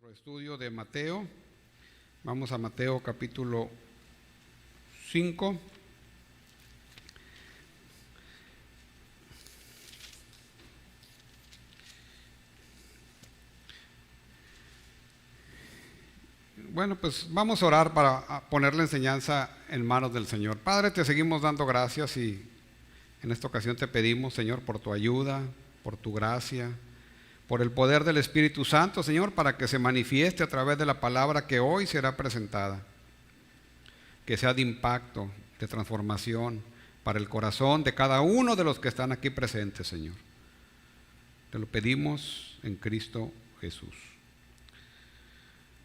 nuestro estudio de Mateo. Vamos a Mateo capítulo 5. Bueno, pues vamos a orar para poner la enseñanza en manos del Señor. Padre, te seguimos dando gracias y en esta ocasión te pedimos, Señor, por tu ayuda, por tu gracia, por el poder del Espíritu Santo, Señor, para que se manifieste a través de la palabra que hoy será presentada. Que sea de impacto, de transformación para el corazón de cada uno de los que están aquí presentes, Señor. Te lo pedimos en Cristo Jesús.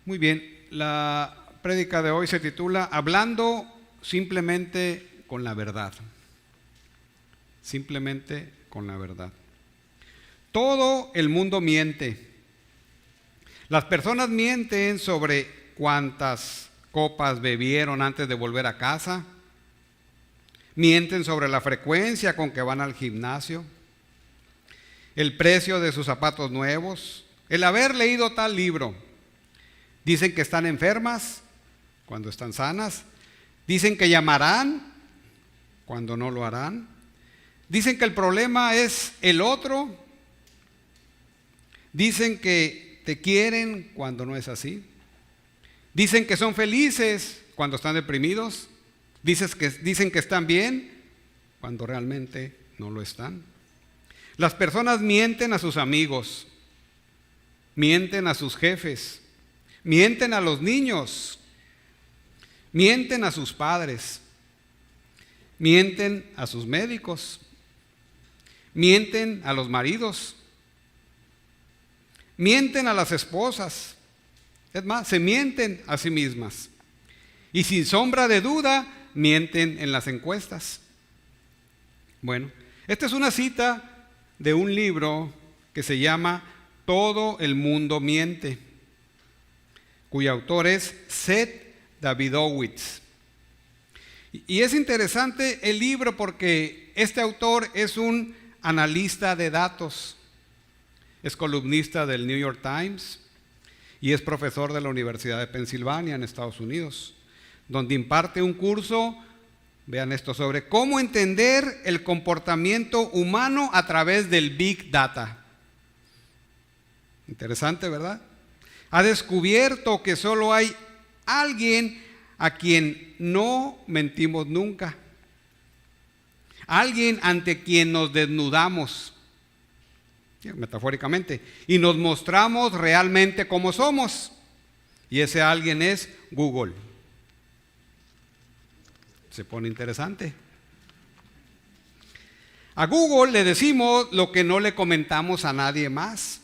Muy bien, la prédica de hoy se titula Hablando simplemente con la verdad. Simplemente con la verdad. Todo el mundo miente. Las personas mienten sobre cuántas copas bebieron antes de volver a casa. Mienten sobre la frecuencia con que van al gimnasio, el precio de sus zapatos nuevos, el haber leído tal libro. Dicen que están enfermas cuando están sanas. Dicen que llamarán cuando no lo harán. Dicen que el problema es el otro. Dicen que te quieren cuando no es así. Dicen que son felices cuando están deprimidos. Dicen que están bien cuando realmente no lo están. Las personas mienten a sus amigos, mienten a sus jefes, mienten a los niños, mienten a sus padres, mienten a sus médicos, mienten a los maridos, mienten a las esposas. Es más, se mienten a sí mismas. Y sin sombra de duda, mienten en las encuestas. Bueno, esta es una cita de un libro que se llama Todo el mundo miente, cuyo autor es Seth Davidowitz. Y es interesante el libro porque este autor es un analista de datos. Es columnista del New York Times y es profesor de la Universidad de Pensilvania en Estados Unidos, donde imparte un curso, vean esto, sobre cómo entender el comportamiento humano a través del Big Data. Interesante, ¿verdad? Ha descubierto que solo hay alguien a quien no mentimos nunca, alguien ante quien nos desnudamos, metafóricamente, y nos mostramos realmente como somos, y ese alguien es Google. Se pone interesante. A Google le decimos lo que no le comentamos a nadie más.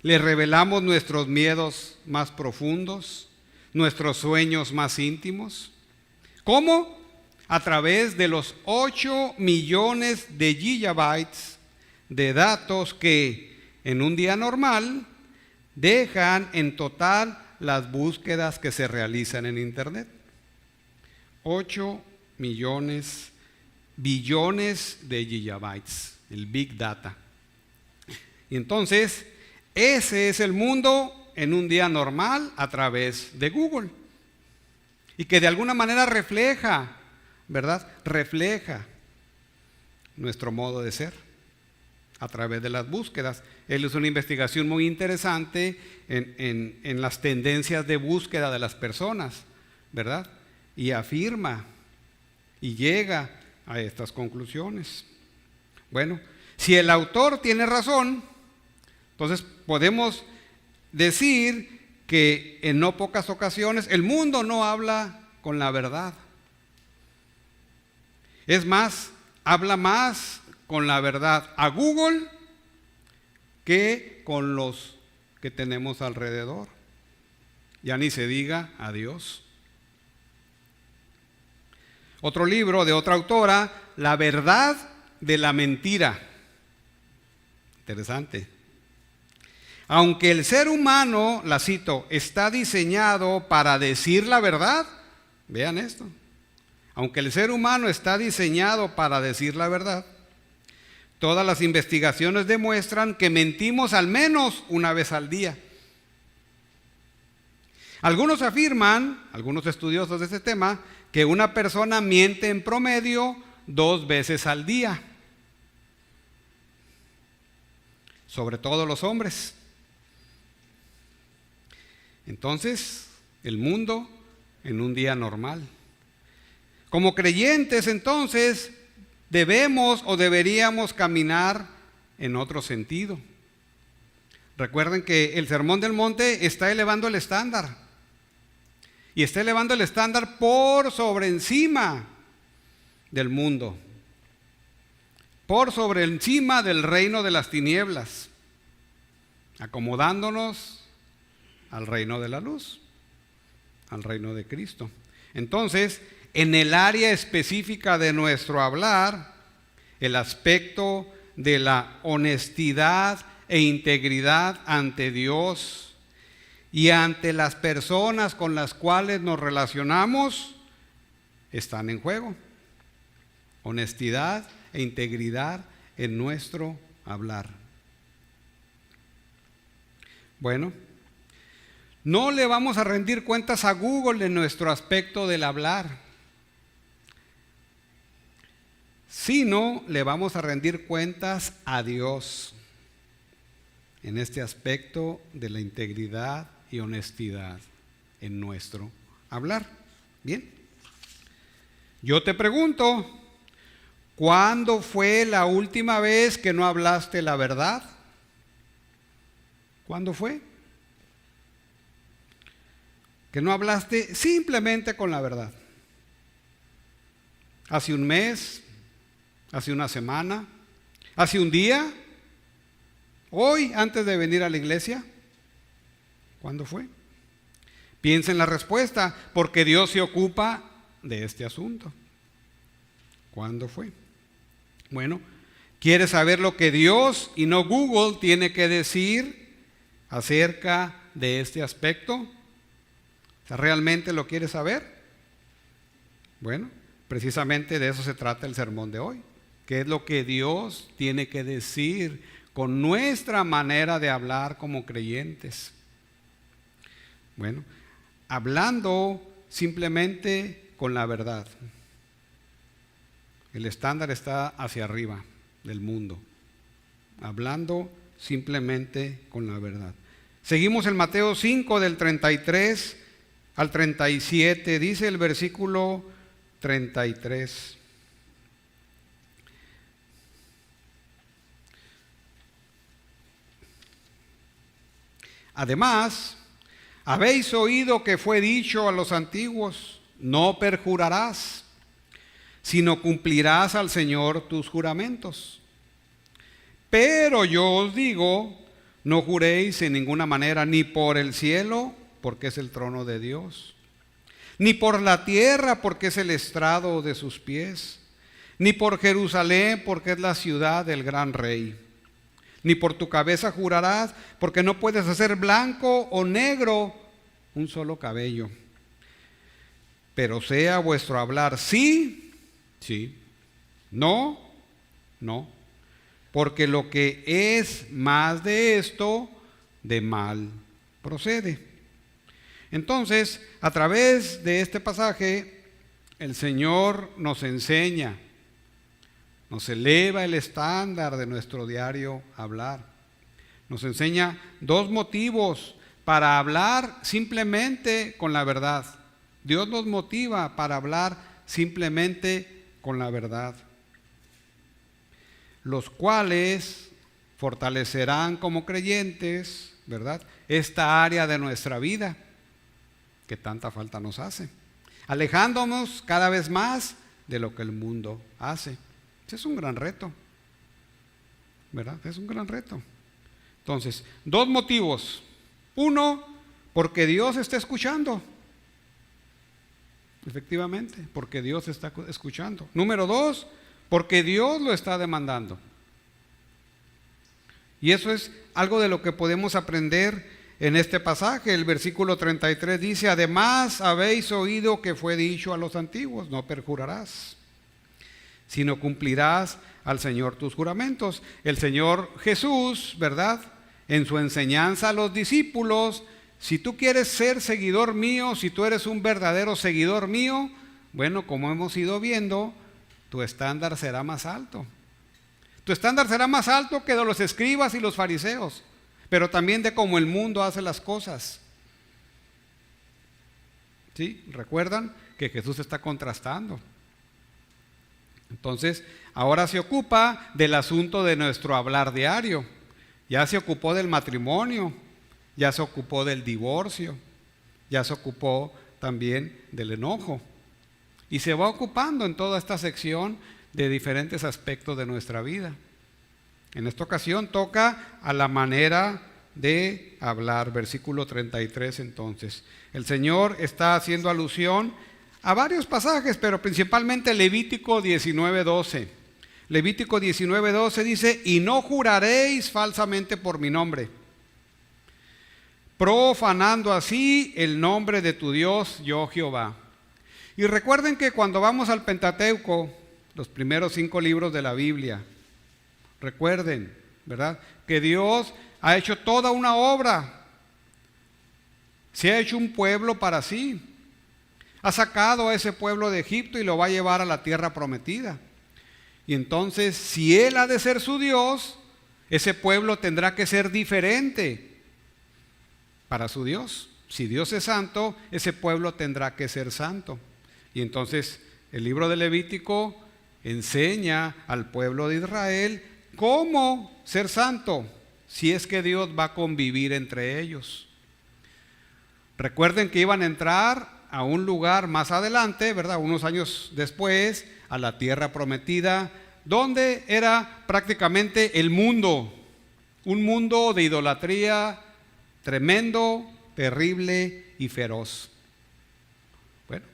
Le revelamos nuestros miedos más profundos, nuestros sueños más íntimos. ¿Cómo? A través de los 8 millones de gigabytes de datos que en un día normal dejan en total las búsquedas que se realizan en Internet. 8 millones, billones de gigabytes, el Big Data. Y entonces, ese es el mundo en un día normal a través de Google. Y que de alguna manera refleja, ¿verdad? Refleja nuestro modo de ser a través de las búsquedas. Él hizo una investigación muy interesante en las tendencias de búsqueda de las personas, ¿verdad? Y afirma y llega a estas conclusiones. Bueno, si el autor tiene razón, entonces podemos decir que en no pocas ocasiones el mundo no habla con la verdad. Es más, habla más con la verdad a Google que con los que tenemos alrededor. Ya ni se diga a Dios. Otro libro de otra autora, La verdad de la mentira. Interesante. Aunque el ser humano, la cito, está diseñado para decir la verdad, vean esto, aunque el ser humano está diseñado para decir la verdad, todas las investigaciones demuestran que mentimos al menos una vez al día. Algunos afirman, algunos estudiosos de este tema, que una persona miente en promedio 2 veces al día, sobre todo los hombres. Entonces, el mundo en un día normal. Como creyentes, entonces, debemos o deberíamos caminar en otro sentido. Recuerden que el Sermón del Monte está elevando el estándar. Y está elevando el estándar por sobre encima del mundo. Por sobre encima del reino de las tinieblas. Acomodándonos al reino de la luz. Al reino de Cristo. Entonces, en el área específica de nuestro hablar, el aspecto de la honestidad e integridad ante Dios y ante las personas con las cuales nos relacionamos están en juego. Honestidad e integridad en nuestro hablar. Bueno, no le vamos a rendir cuentas a Google en nuestro aspecto del hablar, sino le vamos a rendir cuentas a Dios en este aspecto de la integridad y honestidad en nuestro hablar. Bien, yo te pregunto, ¿cuándo fue la última vez que no hablaste la verdad? ¿Cuándo fue? Que no hablaste simplemente con la verdad. ¿Hace un mes? ¿Hace una semana? ¿Hace un día? ¿Hoy, antes de venir a la iglesia? ¿Cuándo fue? Piensa en la respuesta, porque Dios se ocupa de este asunto. ¿Cuándo fue? Bueno, ¿quieres saber lo que Dios y no Google tiene que decir acerca de este aspecto? ¿Realmente lo quieres saber? Bueno, precisamente de eso se trata el sermón de hoy. ¿Qué es lo que Dios tiene que decir con nuestra manera de hablar como creyentes? Bueno, hablando simplemente con la verdad. El estándar está hacia arriba del mundo. Hablando simplemente con la verdad. Seguimos en Mateo 5 del 33 al 37. Dice el versículo 33. Además, habéis oído que fue dicho a los antiguos: no perjurarás, sino cumplirás al Señor tus juramentos. Pero yo os digo, no juréis en ninguna manera, ni por el cielo, porque es el trono de Dios, ni por la tierra, porque es el estrado de sus pies, ni por Jerusalén, porque es la ciudad del gran rey. Ni por tu cabeza jurarás, porque no puedes hacer blanco o negro un solo cabello. Pero sea vuestro hablar sí, sí, no, no, porque lo que es más de esto, de mal procede. Entonces, a través de este pasaje, el Señor nos enseña, nos eleva el estándar de nuestro diario hablar. Nos enseña 2 motivos para hablar simplemente con la verdad. Dios nos motiva para hablar simplemente con la verdad, los cuales fortalecerán como creyentes, ¿verdad?, esta área de nuestra vida que tanta falta nos hace, alejándonos cada vez más de lo que el mundo hace. Es un gran reto, ¿verdad? Es un gran reto. Entonces, 2 motivos. 1, porque Dios está escuchando. Efectivamente, porque Dios está escuchando. Número 2, porque Dios lo está demandando. Y eso es algo de lo que podemos aprender en este pasaje. El versículo 33 dice: además habéis oído que fue dicho a los antiguos: no perjurarás, sino cumplirás al Señor tus juramentos. El Señor Jesús, ¿verdad?, en su enseñanza a los discípulos, si tú quieres ser seguidor mío, si tú eres un verdadero seguidor mío, bueno, como hemos ido viendo, tu estándar será más alto. Tu estándar será más alto que de los escribas y los fariseos, pero también de cómo el mundo hace las cosas. ¿Sí? ¿Recuerdan que Jesús está contrastando? Entonces, ahora se ocupa del asunto de nuestro hablar diario. Ya se ocupó del matrimonio, ya se ocupó del divorcio, ya se ocupó también del enojo. Y se va ocupando en toda esta sección de diferentes aspectos de nuestra vida. En esta ocasión toca a la manera de hablar. Versículo 33 entonces. El Señor está haciendo alusión a varios pasajes, pero principalmente Levítico 19:12. Levítico 19:12 dice: y no juraréis falsamente por mi nombre, profanando así el nombre de tu Dios, yo Jehová. Y recuerden que cuando vamos al Pentateuco, los primeros 5 libros de la Biblia, recuerden, ¿verdad?, que Dios ha hecho toda una obra. Se ha hecho un pueblo para sí. Ha sacado a ese pueblo de Egipto y lo va a llevar a la tierra prometida. Y entonces, si Él ha de ser su Dios, ese pueblo tendrá que ser diferente para su Dios. Si Dios es santo, ese pueblo tendrá que ser santo. Y entonces el libro de Levítico enseña al pueblo de Israel cómo ser santo, si es que Dios va a convivir entre ellos. Recuerden que iban a entrar a un lugar más adelante, ¿verdad?, unos años después, a la tierra prometida, donde era prácticamente el mundo, un mundo de idolatría tremendo, terrible y feroz. Bueno,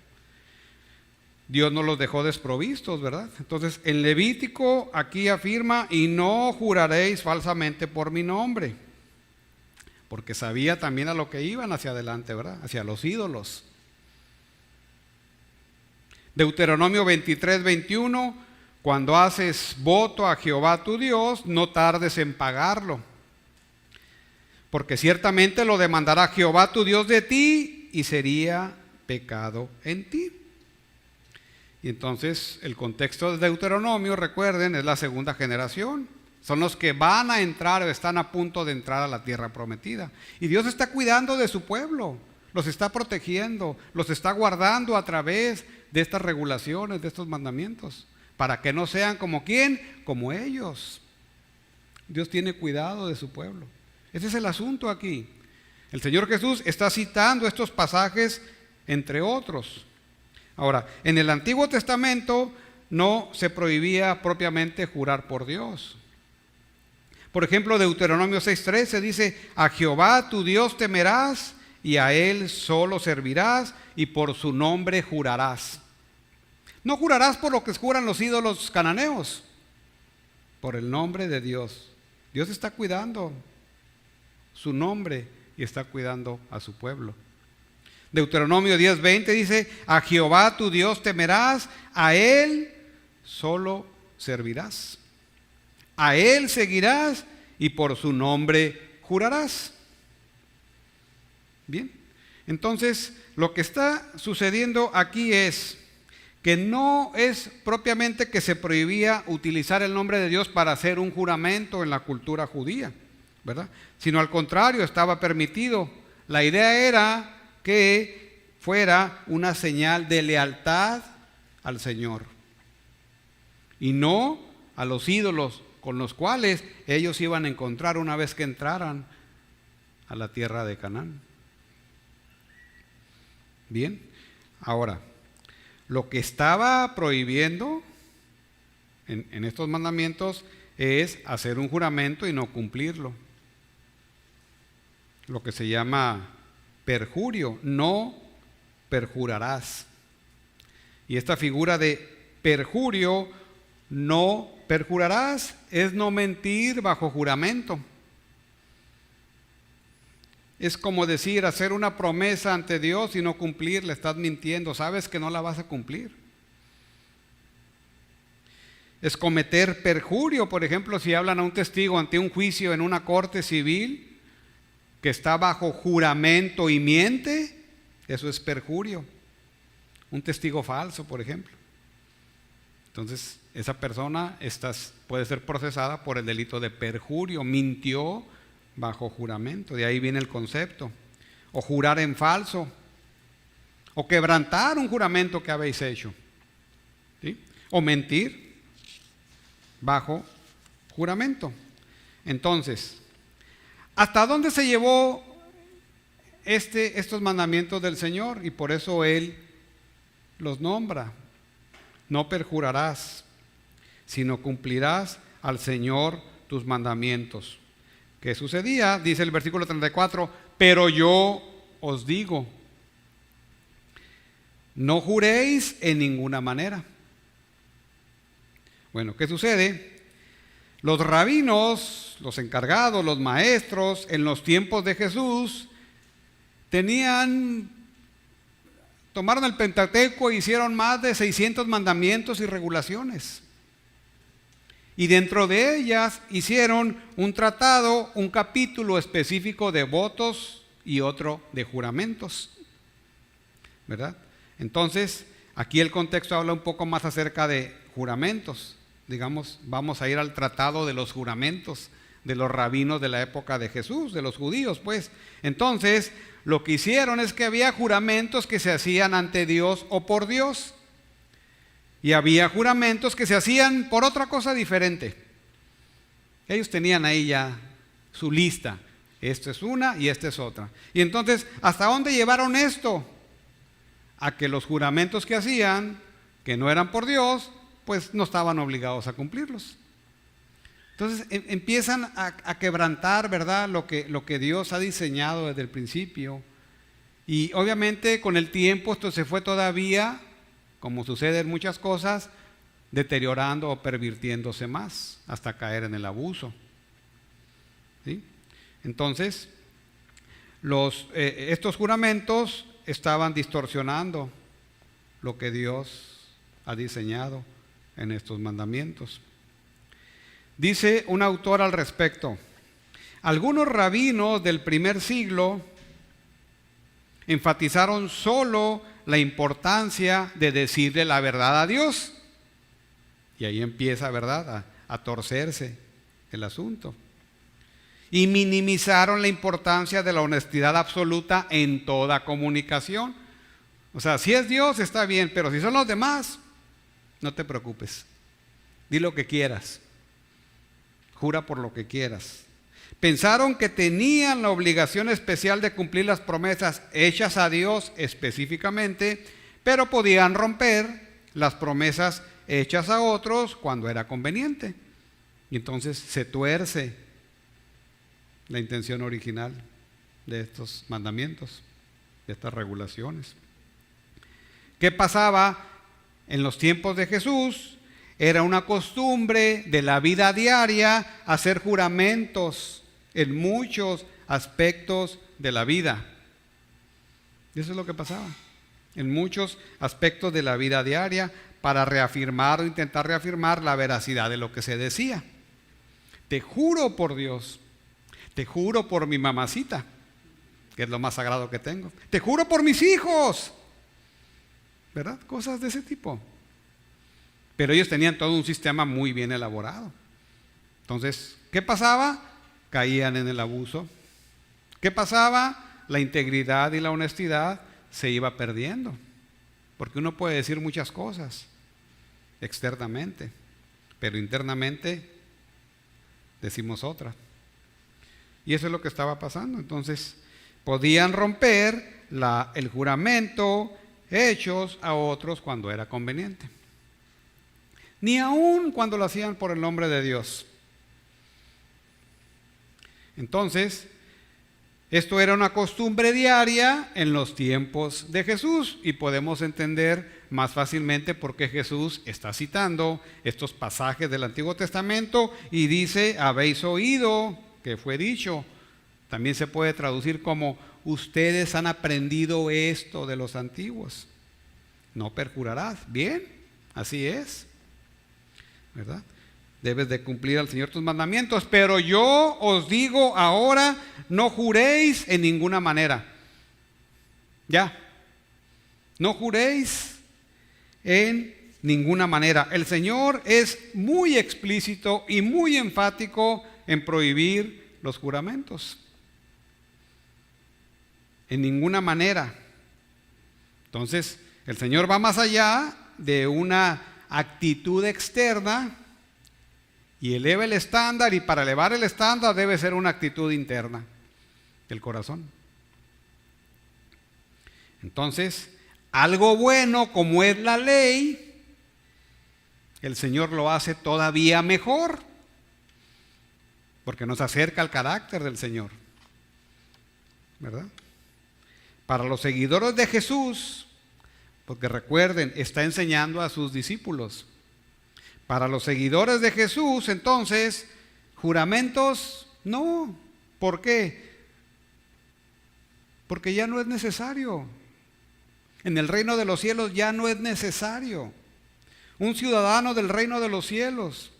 Dios no los dejó desprovistos, ¿verdad? Entonces, en Levítico aquí afirma: y no juraréis falsamente por mi nombre, porque sabía también a lo que iban hacia adelante, ¿verdad?, hacia los ídolos. Deuteronomio 23:21: cuando haces voto a Jehová tu Dios, no tardes en pagarlo, porque ciertamente lo demandará Jehová tu Dios de ti y sería pecado en ti. Y entonces el contexto de Deuteronomio, recuerden, es la segunda generación. Son los que van a entrar o están a punto de entrar a la tierra prometida. Y Dios está cuidando de su pueblo, los está protegiendo, los está guardando a través de estas regulaciones, de estos mandamientos, para que no sean como ¿quién? Como ellos. Dios tiene cuidado de su pueblo. Ese es el asunto aquí. El Señor Jesús está citando estos pasajes, entre otros. Ahora, en el Antiguo Testamento no se prohibía propiamente jurar por Dios. Por ejemplo, Deuteronomio 6:13 dice: a Jehová tu Dios temerás y a Él solo servirás y por su nombre jurarás. No jurarás por lo que juran los ídolos cananeos, por el nombre de Dios. Dios está cuidando su nombre y está cuidando a su pueblo. Deuteronomio 10:20 dice: a Jehová tu Dios temerás, a Él solo servirás, a Él seguirás y por su nombre jurarás. Bien, entonces lo que está sucediendo aquí es que no es propiamente que se prohibía utilizar el nombre de Dios para hacer un juramento en la cultura judía, ¿verdad?, sino al contrario, estaba permitido. La idea era que fuera una señal de lealtad al Señor y no a los ídolos con los cuales ellos iban a encontrar una vez que entraran a la tierra de Canaán. Bien, ahora, lo que estaba prohibiendo en estos mandamientos es hacer un juramento y no cumplirlo. Lo que se llama perjurio: no perjurarás. Y esta figura de perjurio, no perjurarás, es no mentir bajo juramento. Es como decir, hacer una promesa ante Dios y no cumplirla. Estás mintiendo, sabes que no la vas a cumplir. Es cometer perjurio, por ejemplo, si hablan a un testigo ante un juicio en una corte civil, que está bajo juramento y miente, eso es perjurio. Un testigo falso, por ejemplo. Entonces, esa persona puede ser procesada por el delito de perjurio, mintió bajo juramento, de ahí viene el concepto. O jurar en falso, o quebrantar un juramento que habéis hecho, ¿sí? O mentir bajo juramento. Entonces, ¿hasta dónde se llevó estos mandamientos del Señor? Y por eso Él los nombra. No perjurarás, sino cumplirás al Señor tus mandamientos. ¿Qué sucedía? Dice el versículo 34, pero yo os digo, no juréis en ninguna manera. Bueno, ¿qué sucede? Los rabinos, los encargados, los maestros, en los tiempos de Jesús, tomaron el Pentateuco e hicieron más de 600 mandamientos y regulaciones. Y dentro de ellas hicieron un tratado, un capítulo específico de votos y otro de juramentos, ¿verdad? Entonces, aquí el contexto habla un poco más acerca de juramentos. Digamos, vamos a ir al tratado de los juramentos de los rabinos de la época de Jesús, de los judíos, pues. Entonces, lo que hicieron es que había juramentos que se hacían ante Dios o por Dios. Y había juramentos que se hacían por otra cosa diferente. Ellos tenían ahí ya su lista. Esto es una y esta es otra. Y entonces, ¿hasta dónde llevaron esto? A que los juramentos que hacían, que no eran por Dios, pues no estaban obligados a cumplirlos. Entonces empiezan a quebrantar, ¿verdad?, lo que Dios ha diseñado desde el principio. Y obviamente con el tiempo esto se fue todavía, como sucede en muchas cosas, deteriorando o pervirtiéndose más hasta caer en el abuso. ¿Sí? Entonces, estos juramentos estaban distorsionando lo que Dios ha diseñado en estos mandamientos. Dice un autor al respecto: algunos rabinos del primer siglo enfatizaron solo la importancia de decirle la verdad a Dios. Y ahí empieza, ¿verdad?, a torcerse el asunto. Y minimizaron la importancia de la honestidad absoluta en toda comunicación. O sea, si es Dios está bien, pero si son los demás, no te preocupes. Di lo que quieras. Jura por lo que quieras. Pensaron que tenían la obligación especial de cumplir las promesas hechas a Dios específicamente, pero podían romper las promesas hechas a otros cuando era conveniente. Y entonces se tuerce la intención original de estos mandamientos, de estas regulaciones. ¿Qué pasaba en los tiempos de Jesús? Era una costumbre de la vida diaria hacer juramentos en muchos aspectos de la vida. Y eso es lo que pasaba en muchos aspectos de la vida diaria, para reafirmar o intentar reafirmar la veracidad de lo que se decía. Te juro por Dios, te juro por mi mamacita, que es lo más sagrado que tengo, te juro por mis hijos, ¿verdad? Cosas de ese tipo. Pero ellos tenían todo un sistema muy bien elaborado. Entonces, ¿qué pasaba? Caían en el abuso. ¿Qué pasaba? La integridad y la honestidad se iba perdiendo. Porque uno puede decir muchas cosas externamente, pero internamente decimos otra. Y eso es lo que estaba pasando. Entonces, podían romper el juramento hechos a otros cuando era conveniente. Ni aun cuando lo hacían por el nombre de Dios. Entonces, esto era una costumbre diaria en los tiempos de Jesús, y podemos entender más fácilmente por qué Jesús está citando estos pasajes del Antiguo Testamento y dice: habéis oído que fue dicho. También se puede traducir como: ustedes han aprendido esto de los antiguos. No perjurarás. Bien, así es, ¿verdad? Debes de cumplir al Señor tus mandamientos, pero yo os digo ahora, no juréis en ninguna manera. Ya, no juréis en ninguna manera. El Señor es muy explícito y muy enfático en prohibir los juramentos. En ninguna manera. Entonces, el Señor va más allá de una actitud externa y eleva el estándar, y para elevar el estándar debe ser una actitud interna del corazón. Entonces, algo bueno como es la ley, el Señor lo hace todavía mejor, porque nos acerca al carácter del Señor, ¿verdad? Para los seguidores de Jesús, porque recuerden, está enseñando a sus discípulos. Para los seguidores de Jesús, entonces, juramentos no. ¿Por qué? Porque ya no es necesario. En el reino de los cielos ya no es necesario. Un ciudadano del reino de los cielos,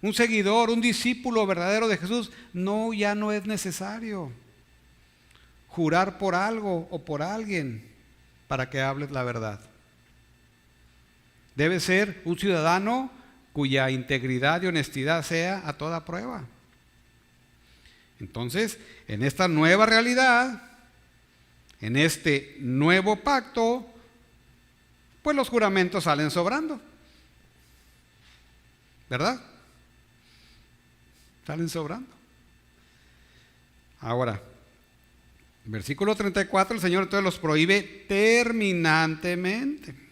un seguidor, un discípulo verdadero de Jesús, ya no es necesario jurar por algo o por alguien para que hables la verdad. Debe ser un ciudadano cuya integridad y honestidad sea a toda prueba. Entonces, en esta nueva realidad, en este nuevo pacto, pues los juramentos salen sobrando, ¿verdad? Salen sobrando. Ahora, versículo 34, el Señor entonces los prohíbe terminantemente.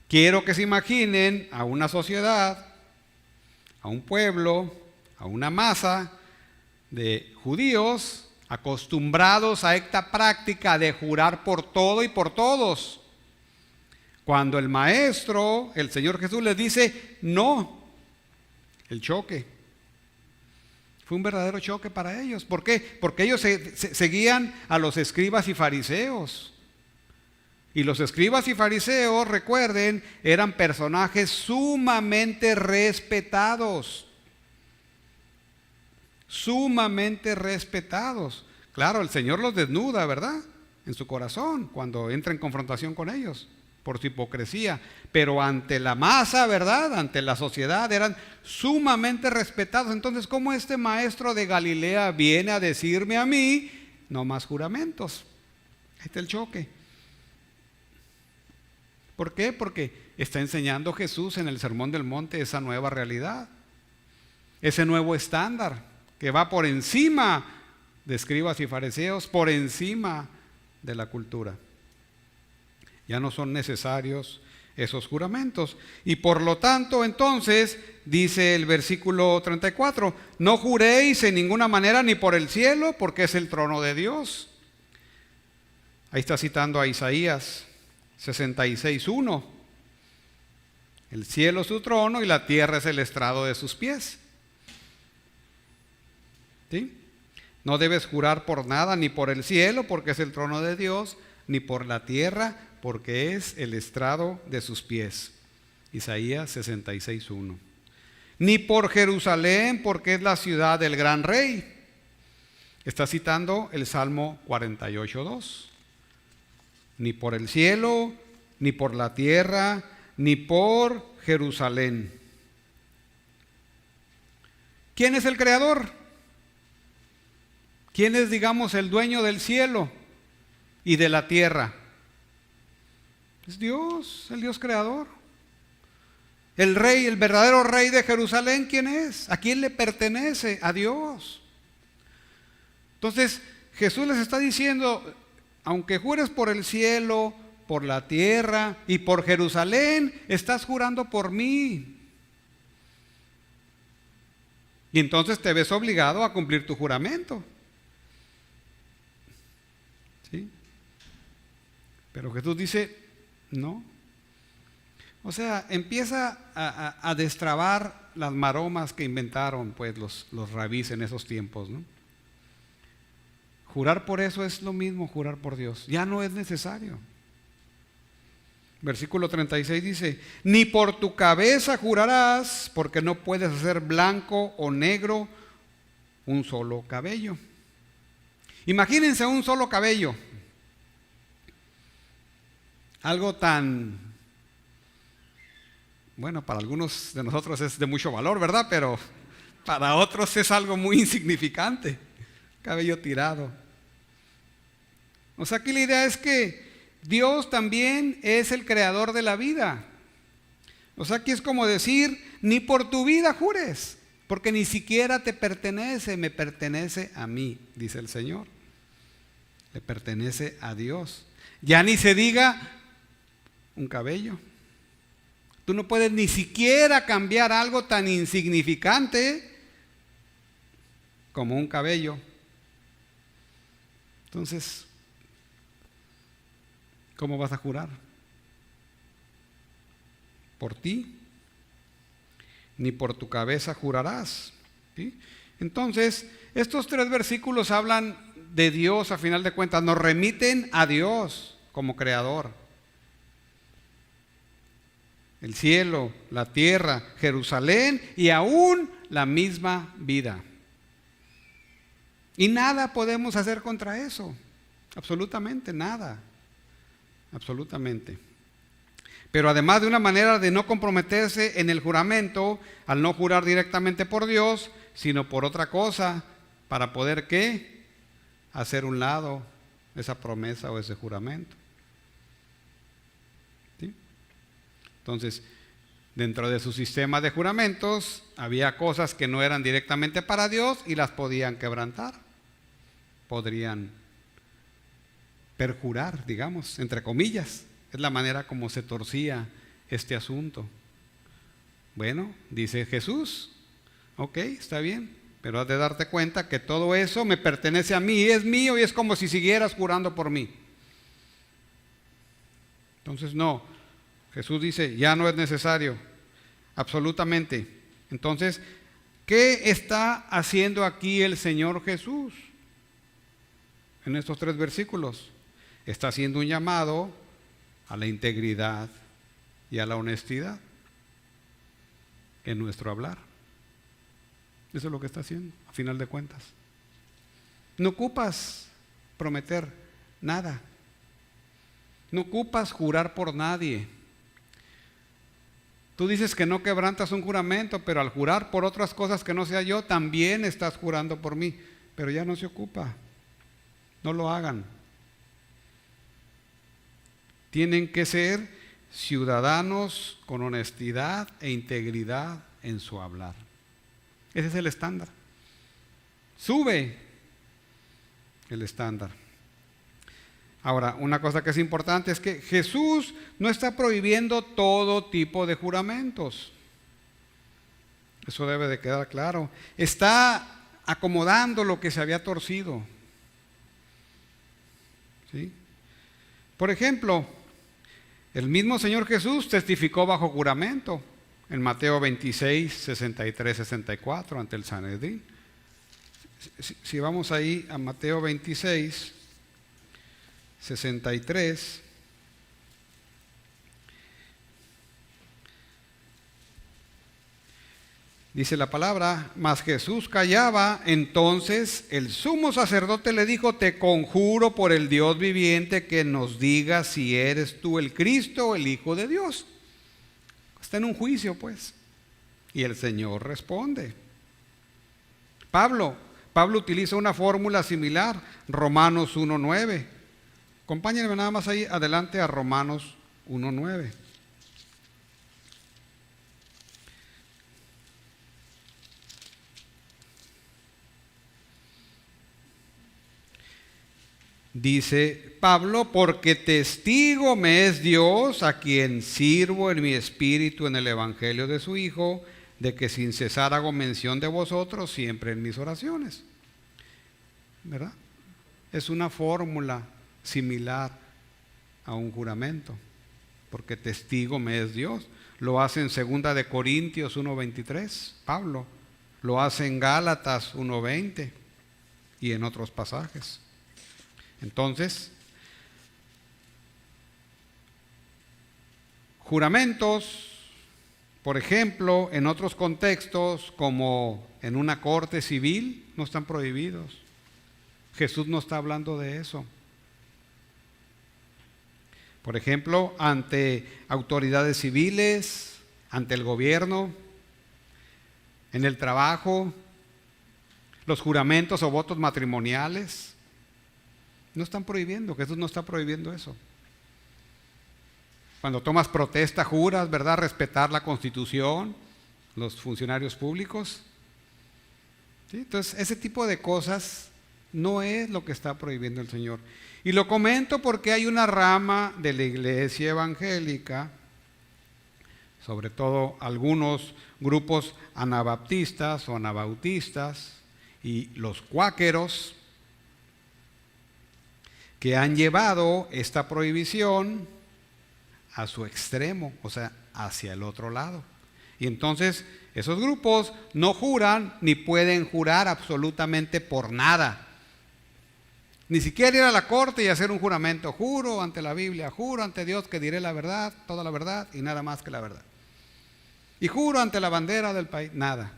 Quiero que se imaginen a una sociedad, a un pueblo, a una masa de judíos acostumbrados a esta práctica de jurar por todo y por todos. Cuando el maestro, el Señor Jesús, les dice no, el choque. Fue un verdadero choque para ellos. ¿Por qué? Porque ellos seguían a los escribas y fariseos. Y los escribas y fariseos, recuerden, eran personajes sumamente respetados. Sumamente respetados. Claro, el Señor los desnuda, ¿verdad? En su corazón, cuando entra en confrontación con ellos, por su hipocresía. Pero ante la masa, ¿verdad? Ante la sociedad, eran sumamente respetados. Entonces, ¿cómo este maestro de Galilea viene a decirme a mí, no más juramentos? Ahí está el choque. ¿Por qué? Porque está enseñando Jesús en el Sermón del Monte esa nueva realidad, ese nuevo estándar que va por encima de escribas y fariseos, por encima de la cultura. Ya no son necesarios esos juramentos. Y por lo tanto, entonces, dice el versículo 34, no juréis en ninguna manera ni por el cielo, porque es el trono de Dios. Ahí está citando a Isaías 66:1. El cielo es su trono y la tierra es el estrado de sus pies. ¿Sí? No debes jurar por nada, ni por el cielo, porque es el trono de Dios, ni por la tierra, porque es el estrado de sus pies. Isaías 66:1. Ni por Jerusalén, porque es la ciudad del gran rey. Está citando el Salmo 48:2. Ni por el cielo, ni por la tierra, ni por Jerusalén. ¿Quién es el creador? ¿Quién es, digamos, el dueño del cielo y de la tierra? Es Dios, el Dios creador. El rey, el verdadero rey de Jerusalén, ¿quién es? ¿A quién le pertenece? A Dios. Entonces, Jesús les está diciendo, aunque jures por el cielo, por la tierra y por Jerusalén, estás jurando por mí. Y entonces te ves obligado a cumplir tu juramento. ¿Sí? Pero Jesús dice, no. O sea, empieza a destrabar las maromas que inventaron pues los rabís en esos tiempos, ¿no? Jurar por eso es lo mismo jurar por Dios. Ya no es necesario. Versículo 36 dice, ni por tu cabeza jurarás, porque no puedes hacer blanco o negro un solo cabello. Imagínense un solo cabello. Algo tan, bueno, para algunos de nosotros es de mucho valor, ¿verdad? Pero para otros es algo muy insignificante. Cabello tirado. O sea, aquí la idea es que Dios también es el creador de la vida. O sea, aquí es como decir, ni por tu vida jures, porque ni siquiera te pertenece, me pertenece a mí, dice el Señor. Le pertenece a Dios. Ya ni se diga un cabello. Tú no puedes ni siquiera cambiar algo tan insignificante como un cabello. Entonces, ¿cómo vas a jurar? Por ti, ni por tu cabeza jurarás. ¿Sí? Entonces, estos 3 versículos hablan de Dios, a final de cuentas, nos remiten a Dios como creador. El cielo, la tierra, Jerusalén y aún la misma vida. Y nada podemos hacer contra eso, absolutamente nada, absolutamente. Pero además de una manera de no comprometerse en el juramento, al no jurar directamente por Dios, sino por otra cosa, para poder ¿qué? Hacer un lado esa promesa o ese juramento. ¿Sí? Entonces, dentro de su sistema de juramentos, había cosas que no eran directamente para Dios y las podían quebrantar. Podrían perjurar, digamos, entre comillas. Es la manera como se torcía este asunto. Bueno, dice Jesús, ok, está bien, pero has de darte cuenta que todo eso me pertenece a mí, es mío y es como si siguieras jurando por mí. Entonces no, Jesús dice, ya no es necesario, absolutamente. Entonces, ¿qué está haciendo aquí el Señor Jesús en estos 3 versículos? Está haciendo un llamado a la integridad y a la honestidad en nuestro hablar. Eso es lo que está haciendo, a final de cuentas. No ocupas prometer nada. No ocupas jurar por nadie. Tú dices que no quebrantas un juramento, pero al jurar por otras cosas que no sea yo, también estás jurando por mí. Pero ya no se ocupa. No lo hagan. Tienen que ser ciudadanos con honestidad e integridad en su hablar. Ese es el estándar. Sube el estándar. Ahora, una cosa que es importante es que Jesús no está prohibiendo todo tipo de juramentos. Eso debe de quedar claro. Está acomodando lo que se había torcido. ¿Sí? Por ejemplo, el mismo Señor Jesús testificó bajo juramento en Mateo 26, 63, 64 ante el Sanedrín. Si vamos ahí a Mateo 26, 63, dice la palabra, mas Jesús callaba. Entonces el sumo sacerdote le dijo, te conjuro por el Dios viviente que nos digas si eres tú el Cristo, el Hijo de Dios. Está en un juicio, pues. Y el Señor responde. Pablo utiliza una fórmula similar, Romanos 1:9. Acompáñenme nada más ahí adelante a Romanos 1:9. Dice Pablo, porque testigo me es Dios, a quien sirvo en mi espíritu en el evangelio de su Hijo, de que sin cesar hago mención de vosotros siempre en mis oraciones. ¿Verdad? Es una fórmula similar a un juramento, porque testigo me es Dios. Lo hace en 2 de Corintios 1:23, Pablo. Lo hace en Gálatas 1:20 y en otros pasajes. Entonces, juramentos Por ejemplo, en otros contextos, como en una corte civil, no están prohibidos. Jesús no está hablando de eso. Por ejemplo, ante autoridades civiles, ante el gobierno, en el trabajo, los juramentos o votos matrimoniales, no están prohibiendo, Jesús no está prohibiendo eso. Cuando tomas protesta, juras, ¿verdad?, respetar la Constitución, los funcionarios públicos. ¿Sí? Entonces, ese tipo de cosas no es lo que está prohibiendo el Señor. Y lo comento porque hay una rama de la iglesia evangélica, sobre todo algunos grupos anabaptistas o anabautistas y los cuáqueros, que han llevado esta prohibición a su extremo, o sea, hacia el otro lado. Y entonces esos grupos no juran ni pueden jurar absolutamente por nada. Ni siquiera ir a la corte y hacer un juramento. Juro ante la Biblia, juro ante Dios que diré la verdad, toda la verdad y nada más que la verdad. Y juro ante la bandera del país, nada.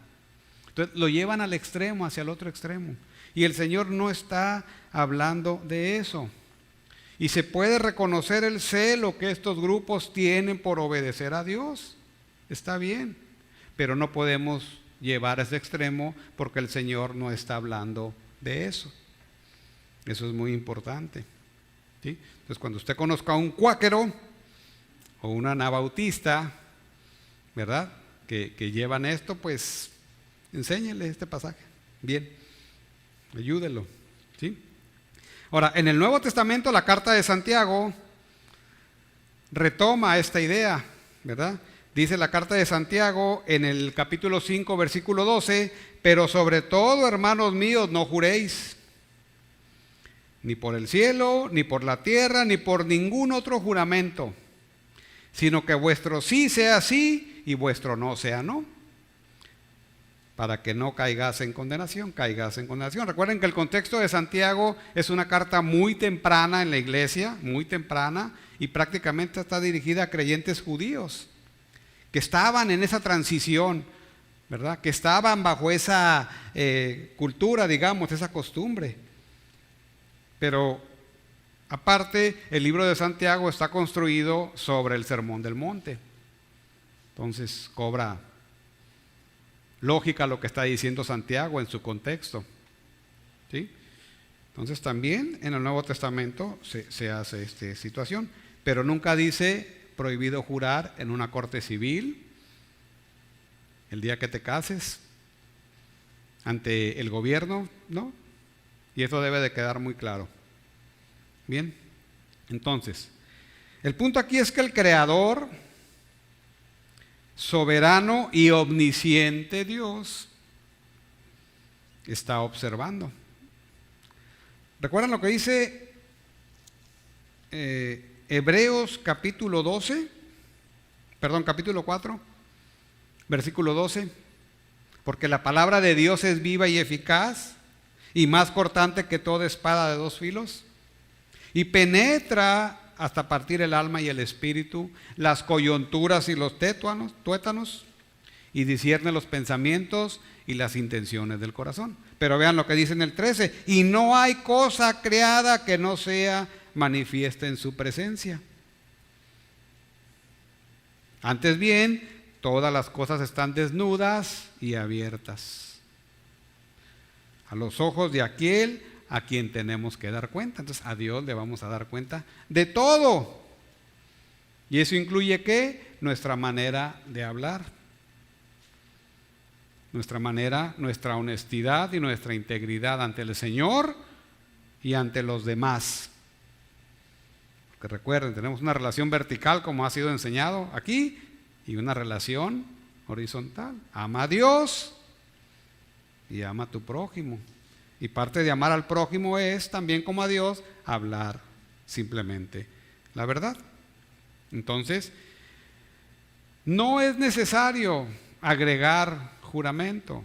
Entonces lo llevan al extremo, hacia el otro extremo. Y el Señor no está hablando de eso. Y se puede reconocer el celo que estos grupos tienen por obedecer a Dios. Está bien, pero no podemos llevar a ese extremo porque el Señor no está hablando de eso. Eso es muy importante. ¿Sí? Entonces, cuando usted conozca a un cuáquero o un anabautista, ¿verdad?, que llevan esto, pues enséñele este pasaje. Bien, ayúdelo. ¿Sí? Ahora, en el Nuevo Testamento, la carta de Santiago retoma esta idea, ¿verdad? Dice la carta de Santiago en el capítulo 5, versículo 12, pero sobre todo, hermanos míos, no juréis, ni por el cielo, ni por la tierra, ni por ningún otro juramento, sino que vuestro sí sea sí y vuestro no sea no, para que no caigas en condenación, Recuerden que el contexto de Santiago es una carta muy temprana en la iglesia, muy temprana, y prácticamente está dirigida a creyentes judíos, que estaban en esa transición, ¿verdad?, que estaban bajo esa cultura, digamos, esa costumbre. Pero aparte, el libro de Santiago está construido sobre el Sermón del Monte. Entonces cobra lógica lo que está diciendo Santiago en su contexto. ¿Sí? Entonces también en el Nuevo Testamento se hace esta situación, pero nunca dice prohibido jurar en una corte civil, el día que te cases, ante el gobierno, ¿no? Y eso debe de quedar muy claro. Bien, entonces, el punto aquí es que el Creador, soberano y omnisciente Dios, está observando. ¿Recuerdan lo que dice Hebreos capítulo 4, versículo 12? Porque la palabra de Dios es viva y eficaz y más cortante que toda espada de dos filos, y penetra hasta partir el alma y el espíritu, las coyunturas y los tuétanos, y discierne los pensamientos y las intenciones del corazón. Pero vean lo que dice en el 13, y no hay cosa creada que no sea manifiesta en su presencia. Antes bien, todas las cosas están desnudas y abiertas a los ojos de aquel a quien tenemos que dar cuenta. Entonces a Dios le vamos a dar cuenta de todo. Y eso incluye ¿qué? Nuestra manera de hablar, nuestra honestidad y nuestra integridad ante el Señor y ante los demás. Porque recuerden, tenemos una relación vertical como ha sido enseñado aquí y una relación horizontal. Ama a Dios y ama a tu prójimo. Y parte de amar al prójimo es también, como a Dios, hablar simplemente la verdad. Entonces, no es necesario agregar juramentos,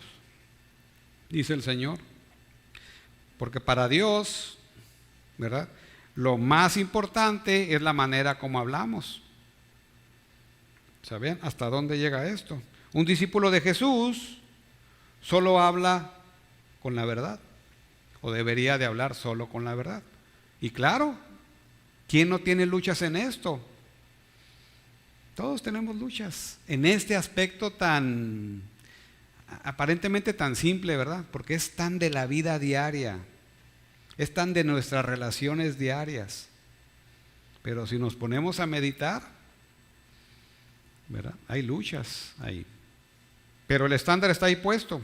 dice el Señor, porque para Dios, ¿verdad?, lo más importante es la manera como hablamos. ¿Saben hasta dónde llega esto? Un discípulo de Jesús solo habla con la verdad, o debería de hablar solo con la verdad. Y claro, ¿quién no tiene luchas en esto? Todos tenemos luchas en este aspecto tan, aparentemente tan simple, ¿verdad? Porque es tan de la vida diaria, es tan de nuestras relaciones diarias. Pero si nos ponemos a meditar, ¿verdad? Hay luchas ahí. Pero el estándar está ahí puesto.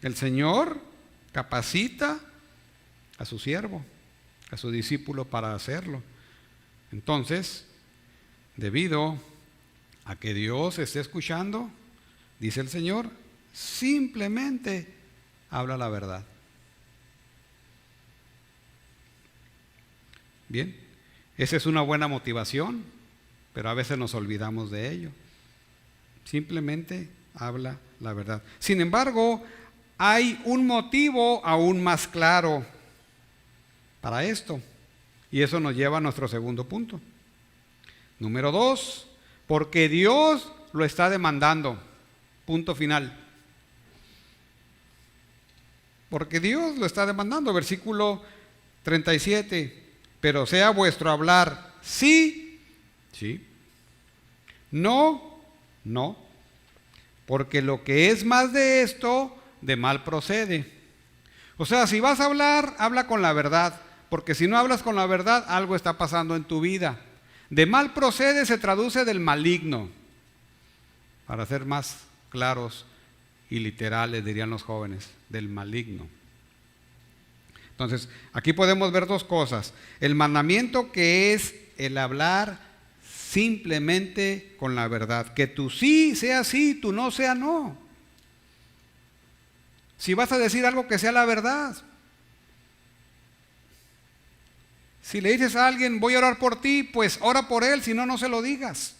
El Señor capacita a su siervo, a su discípulo para hacerlo. Entonces, debido a que Dios esté escuchando, dice el Señor, simplemente habla la verdad. Bien, esa es una buena motivación, pero a veces nos olvidamos de ello. Simplemente habla la verdad. Sin embargo, hay un motivo aún más claro para esto, y eso nos lleva a nuestro segundo punto. Número 2, porque Dios lo está demandando. Punto final. Porque Dios lo está demandando. Versículo 37. Pero sea vuestro hablar sí, sí. No, no. Porque lo que es más de esto, de mal procede. O sea, si vas a hablar, habla con la verdad. Porque si no hablas con la verdad, algo está pasando en tu vida. De mal procede se traduce del maligno. Para ser más claros y literales, dirían los jóvenes, del maligno. Entonces, aquí podemos ver dos cosas. El mandamiento, que es el hablar simplemente con la verdad. Que tu sí sea sí, tu no sea no. Si vas a decir algo, que sea la verdad. Si le dices a alguien, voy a orar por ti, pues ora por él, si no, no se lo digas.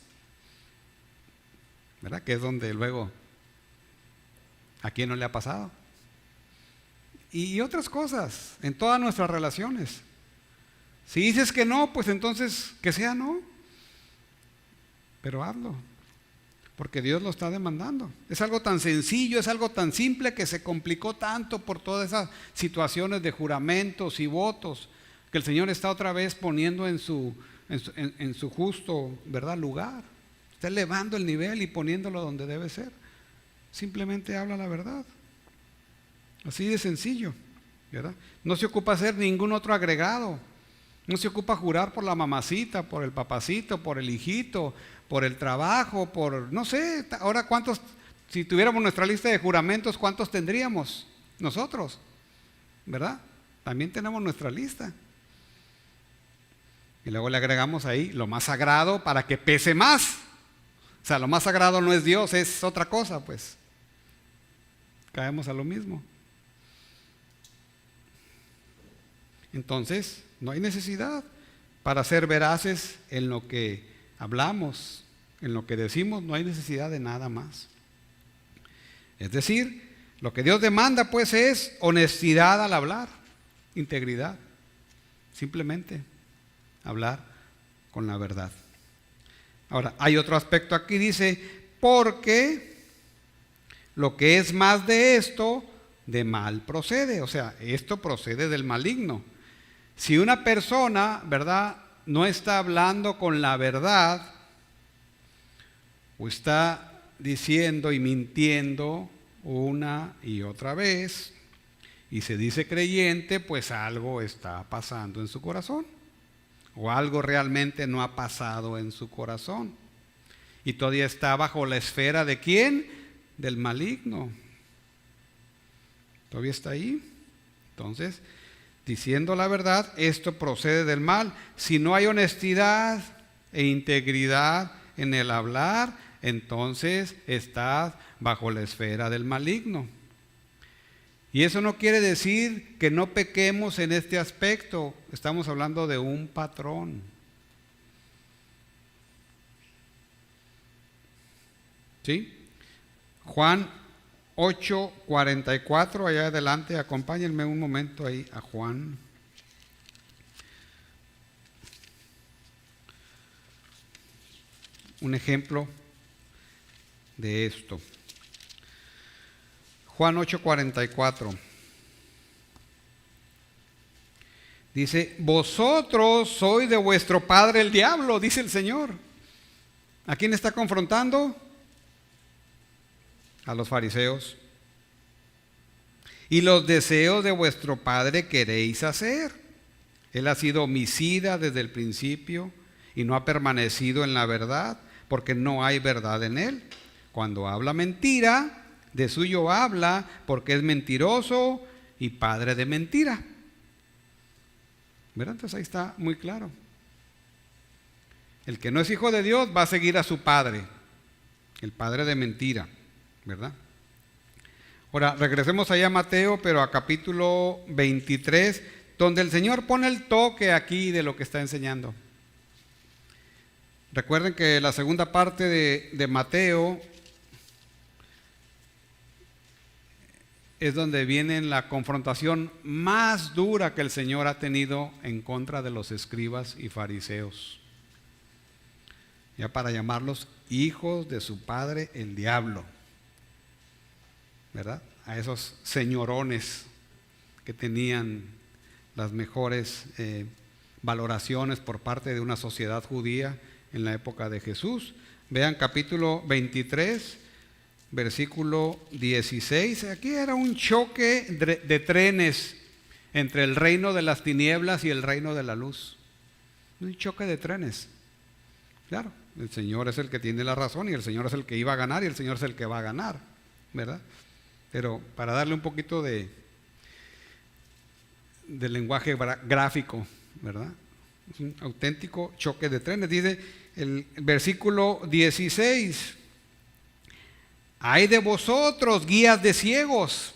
¿Verdad? Que es donde luego, ¿a quién no le ha pasado? Y otras cosas, en todas nuestras relaciones. Si dices que no, pues entonces que sea no. Pero hazlo, porque Dios lo está demandando. Es algo tan sencillo, es algo tan simple que se complicó tanto por todas esas situaciones de juramentos y votos, que el Señor está otra vez poniendo en su justo, ¿verdad?, lugar. Está elevando el nivel y poniéndolo donde debe ser. Simplemente habla la verdad. Así de sencillo, ¿verdad? No se ocupa hacer ningún otro agregado. No se ocupa jurar por la mamacita, por el papacito, por el hijito, por el trabajo, por, no sé, ahora cuántos, si tuviéramos nuestra lista de juramentos, ¿cuántos tendríamos nosotros? ¿Verdad? También tenemos nuestra lista. Y luego le agregamos ahí lo más sagrado para que pese más. O sea, lo más sagrado no es Dios, es otra cosa, pues. Caemos a lo mismo. Entonces, no hay necesidad para ser veraces en lo que hablamos, en lo que decimos, no hay necesidad de nada más. Es decir, lo que Dios demanda pues es honestidad al hablar, integridad, simplemente hablar con la verdad. Ahora, hay otro aspecto aquí, dice, porque lo que es más de esto, de mal procede, o sea, esto procede del maligno. Si una persona, ¿verdad?, no está hablando con la verdad, o está diciendo y mintiendo una y otra vez, y se dice creyente, pues algo está pasando en su corazón, o algo realmente no ha pasado en su corazón, y todavía está bajo la esfera ¿de quién? Del maligno. Todavía está ahí. Entonces, diciendo la verdad, esto procede del mal. Si no hay honestidad e integridad en el hablar, entonces estás bajo la esfera del maligno. Y eso no quiere decir que no pequemos en este aspecto. Estamos hablando de un patrón. ¿Sí? Juan 8:44, allá adelante, acompáñenme un momento ahí a Juan. un ejemplo de esto. Juan 8:44. Dice, vosotros sois de vuestro padre el diablo, dice el Señor. ¿A quién está confrontando? A los fariseos. Y los deseos de vuestro padre queréis hacer. Él ha sido homicida desde el principio y no ha permanecido en la verdad, porque no hay verdad en él. Cuando habla mentira, de suyo habla, porque es mentiroso y padre de mentira. ¿Verdad? Entonces ahí está muy claro. El que no es hijo de Dios va a seguir a su padre, el padre de mentira, ¿verdad? Ahora, regresemos allá a Mateo, pero a capítulo 23, donde el Señor pone el toque aquí de lo que está enseñando. Recuerden que la segunda parte de Mateo es donde viene la confrontación más dura que el Señor ha tenido en contra de los escribas y fariseos. Ya para llamarlos hijos de su padre el diablo, ¿verdad? A esos señorones que tenían las mejores valoraciones por parte de una sociedad judía en la época de Jesús. Vean capítulo 23, versículo 16. Aquí era un choque de trenes entre el reino de las tinieblas y el reino de la luz. Un choque de trenes. Claro, el Señor es el que tiene la razón y el Señor es el que iba a ganar y el Señor es el que va a ganar, ¿verdad? Pero para darle un poquito de lenguaje gráfico, ¿verdad? Es un auténtico choque de trenes. Dice el versículo 16: ¡ay de vosotros, guías de ciegos!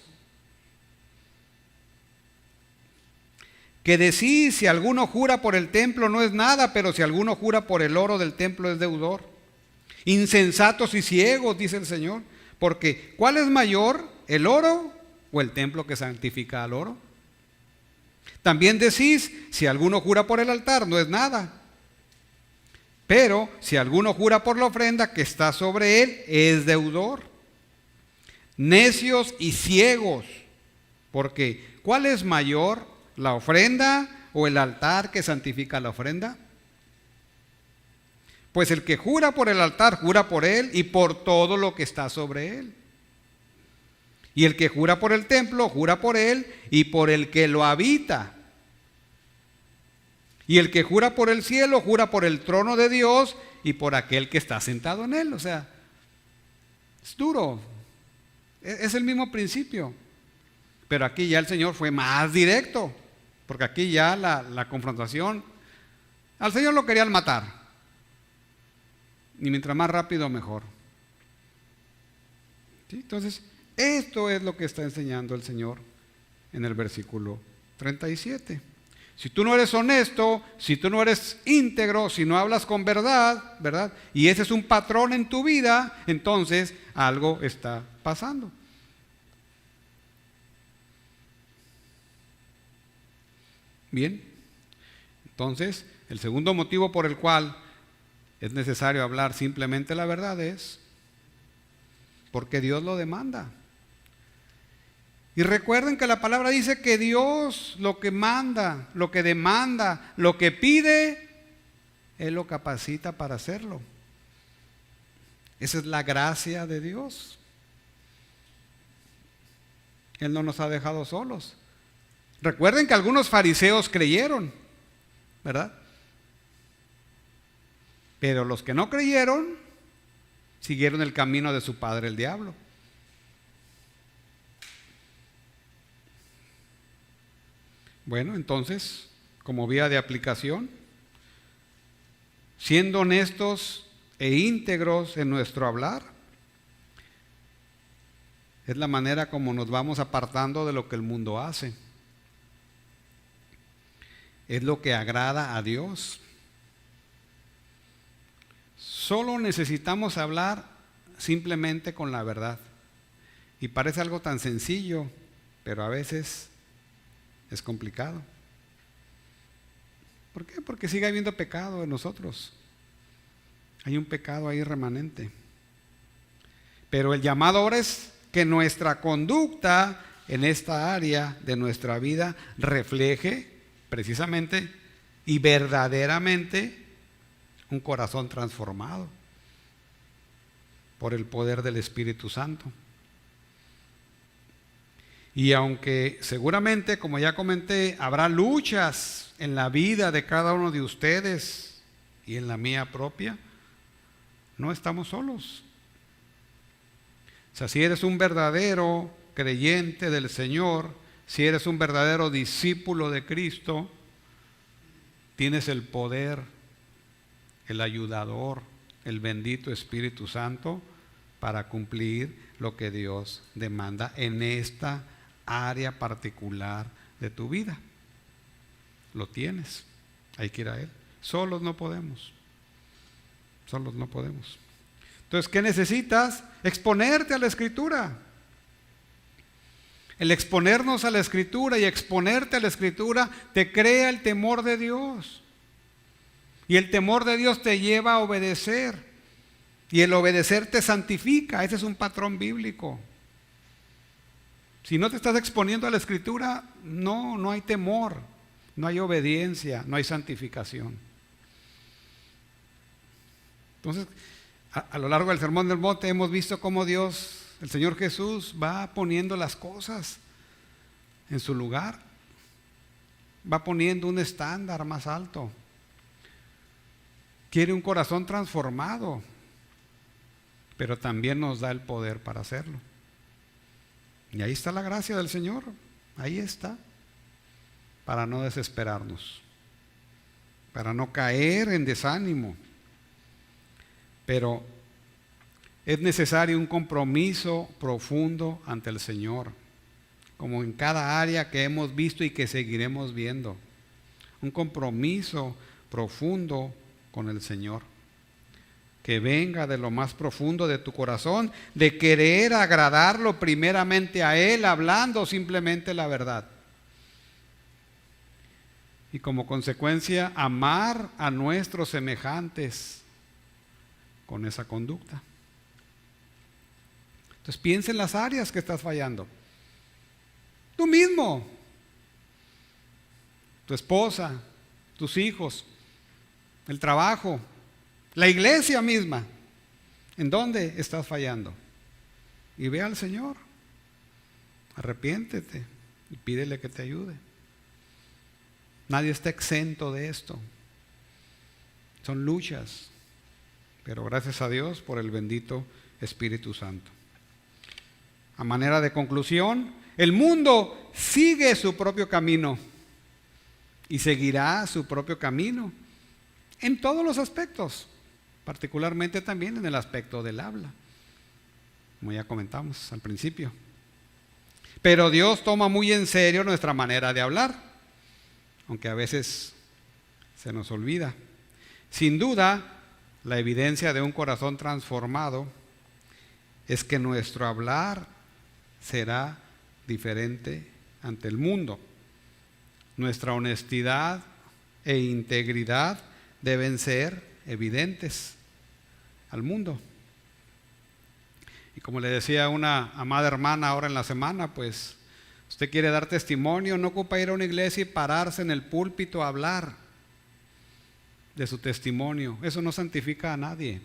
Que decís, si alguno jura por el templo no es nada, pero si alguno jura por el oro del templo es deudor. Insensatos y ciegos, dice el Señor, porque ¿cuál es mayor, el oro o el templo que santifica al oro? También decís, si alguno jura por el altar no es nada, pero si alguno jura por la ofrenda que está sobre él es deudor. Necios y ciegos, porque ¿cuál es mayor, la ofrenda o el altar que santifica la ofrenda? Pues el que jura por el altar, jura por él y por todo lo que está sobre él. Y el que jura por el templo, jura por él y por el que lo habita. Y el que jura por el cielo, jura por el trono de Dios y por aquel que está sentado en él. O sea, es duro. Es el mismo principio. Pero aquí ya el Señor fue más directo. Porque aquí ya la confrontación, al Señor lo querían matar. Y mientras más rápido, mejor. ¿Sí? Entonces, esto es lo que está enseñando el Señor en el versículo 37. Si tú no eres honesto, si tú no eres íntegro, si no hablas con verdad, ¿verdad? Y ese es un patrón en tu vida, entonces algo está pasando. Bien, entonces el segundo motivo por el cual es necesario hablar simplemente la verdad es porque Dios lo demanda. Y recuerden que la palabra dice que Dios lo que manda, lo que demanda, lo que pide, Él lo capacita para hacerlo. Esa es la gracia de Dios. Él no nos ha dejado solos. Recuerden que algunos fariseos creyeron, ¿verdad? Pero los que no creyeron siguieron el camino de su padre el diablo. Bueno, entonces, como vía de aplicación, siendo honestos e íntegros en nuestro hablar, es la manera como nos vamos apartando de lo que el mundo hace. Es lo que agrada a Dios. Solo necesitamos hablar simplemente con la verdad. Y parece algo tan sencillo, pero a veces es complicado. ¿Por qué? Porque sigue habiendo pecado en nosotros. Hay un pecado ahí remanente. Pero el llamado ahora es que nuestra conducta en esta área de nuestra vida refleje precisamente y verdaderamente un corazón transformado por el poder del Espíritu Santo. Y aunque seguramente, como ya comenté, habrá luchas en la vida de cada uno de ustedes y en la mía propia, no estamos solos. O sea, si eres un verdadero creyente del Señor, si eres un verdadero discípulo de Cristo, tienes el poder, el ayudador, el bendito Espíritu Santo para cumplir lo que Dios demanda en esta área particular de tu vida. Lo tienes, hay que ir a Él. Solos no podemos. Solos no podemos. Entonces, ¿qué necesitas? Exponerte a la Escritura. El exponernos a la Escritura y exponerte a la Escritura te crea el temor de Dios. Y el temor de Dios te lleva a obedecer. Y el obedecer te santifica. Ese es un patrón bíblico. Si no te estás exponiendo a la Escritura, no hay temor, no hay obediencia, no hay santificación. Entonces, a lo largo del Sermón del Monte hemos visto cómo Dios, el Señor Jesús, va poniendo las cosas en su lugar, va poniendo un estándar más alto. Quiere un corazón transformado, pero también nos da el poder para hacerlo. Y ahí está la gracia del Señor, ahí está, para no desesperarnos, para no caer en desánimo. Pero es necesario un compromiso profundo ante el Señor, como en cada área que hemos visto y que seguiremos viendo. Un compromiso profundo con el Señor, que venga de lo más profundo de tu corazón, de querer agradarlo primeramente a Él, hablando simplemente la verdad. Y como consecuencia, amar a nuestros semejantes con esa conducta. Entonces piensa en las áreas que estás fallando. Tú mismo, tu esposa, tus hijos, el trabajo, la iglesia misma. ¿En dónde estás fallando? Y ve al Señor, arrepiéntete y pídele que te ayude. Nadie está exento de esto. Son luchas, pero gracias a Dios por el bendito Espíritu Santo. A manera de conclusión, el mundo sigue su propio camino y seguirá su propio camino en todos los aspectos, particularmente también en el aspecto del habla, como ya comentamos al principio. Pero Dios toma muy en serio nuestra manera de hablar, aunque a veces se nos olvida. Sin duda, la evidencia de un corazón transformado es que nuestro hablar será diferente ante el mundo. Nuestra honestidad e integridad deben ser evidentes al mundo. Y como le decía una amada hermana ahora en la semana, pues usted quiere dar testimonio, no ocupa ir a una iglesia y pararse en el púlpito a hablar de su testimonio. Eso no santifica a nadie.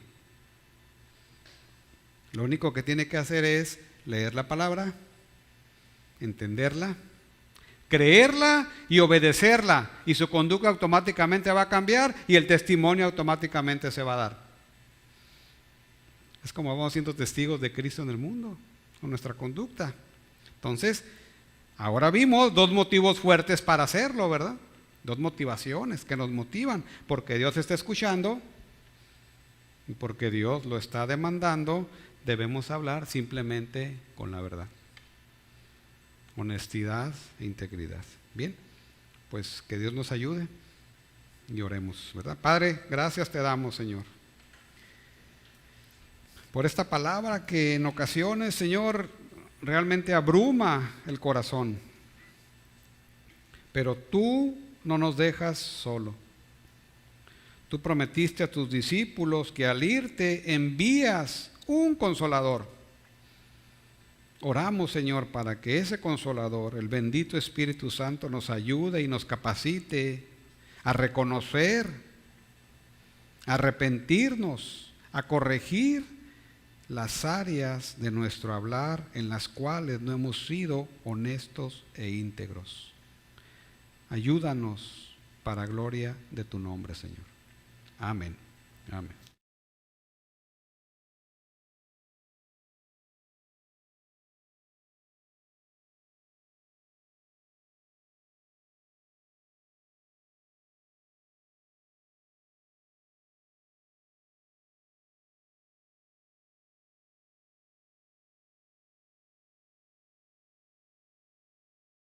Lo único que tiene que hacer es leer la palabra, entenderla, creerla y obedecerla, y su conducta automáticamente va a cambiar y el testimonio automáticamente se va a dar. Es como vamos siendo testigos de Cristo en el mundo, con nuestra conducta. Entonces, ahora vimos dos motivos fuertes para hacerlo, ¿verdad? Dos motivaciones que nos motivan, porque Dios está escuchando y porque Dios lo está demandando. Debemos hablar simplemente con la verdad, honestidad e integridad. Bien, pues que Dios nos ayude y oremos, ¿verdad? Padre, gracias te damos, Señor, por esta palabra que en ocasiones, Señor, realmente abruma el corazón. Pero tú no nos dejas solo. Tú prometiste a tus discípulos que al irte envías un consolador. Oramos, Señor, para que ese consolador, el bendito Espíritu Santo, nos ayude y nos capacite a reconocer, a arrepentirnos, a corregir las áreas de nuestro hablar en las cuales no hemos sido honestos e íntegros. Ayúdanos para gloria de tu nombre, Señor. Amén. Amén.